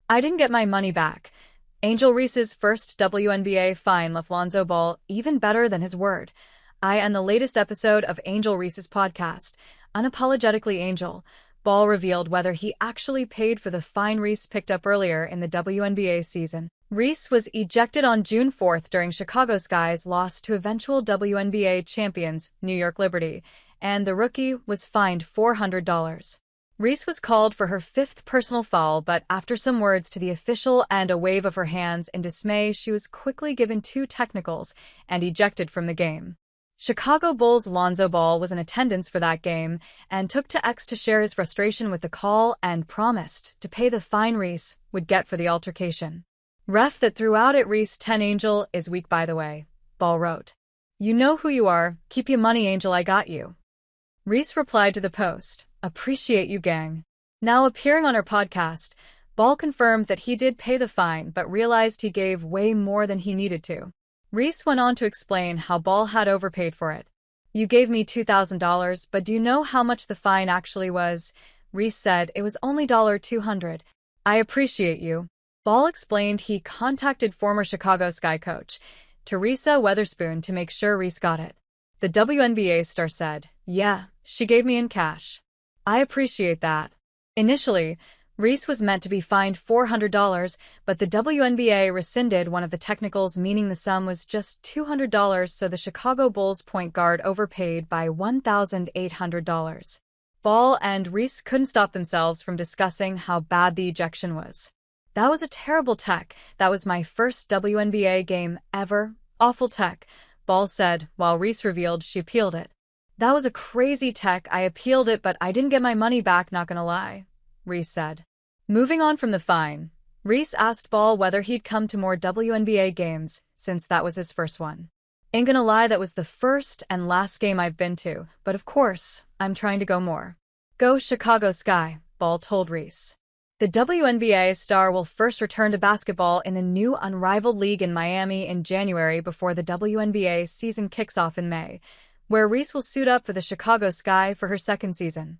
I didn't get my money back. Angel Reese's first WNBA fine left Lonzo Ball even better than his word. In the latest episode of Angel Reese's podcast, Unapologetically Angel, Ball revealed whether he actually paid for the fine Reese picked up earlier in the WNBA season. Reese was ejected on June 4th during Chicago Sky's loss to eventual WNBA champions New York Liberty, and the rookie was fined $400. Reese was called for her fifth personal foul, but after some words to the official and a wave of her hands in dismay, she was quickly given 2 technicals and ejected from the game. Chicago Bulls' Lonzo Ball was in attendance for that game and took to X to share his frustration with the call and promised to pay the fine Reese would get for the altercation. "Ref that threw out at Reese 10 Angel is weak by the way," Ball wrote. "You know who you are, keep your money Angel, I got you." Reese replied to the post, "Appreciate you gang." Now appearing on her podcast, Ball confirmed that he did pay the fine but realized he gave way more than he needed to. Reese went on to explain how Ball had overpaid for it. "You gave me $2,000, but do you know how much the fine actually was?" Reese said, "It was only $200. I appreciate you." Ball explained he contacted former Chicago Sky coach Teresa Weatherspoon to make sure Reese got it. The WNBA star said, "Yeah, she gave me in cash. I appreciate that." Initially, Reese was meant to be fined $400, but the WNBA rescinded one of the technicals, meaning the sum was just $200, so the Chicago Bulls point guard overpaid by $1,800. Ball and Reese couldn't stop themselves from discussing how bad the ejection was. "That was a terrible tech. That was my first WNBA game ever. Awful tech," Ball said, while Reese revealed she appealed it. "That was a crazy tech. I appealed it, but I didn't get my money back, not gonna lie," Reese said. Moving on from the fine, Reese asked Ball whether he'd come to more WNBA games, since that was his first one. "Ain't gonna lie, that was the first and last game I've been to, but of course, I'm trying to go more." "Go Chicago Sky," Ball told Reese. The WNBA star will first return to basketball in the new unrivaled league in Miami in January before the WNBA season kicks off in May, where Reese will suit up for the Chicago Sky for her second season.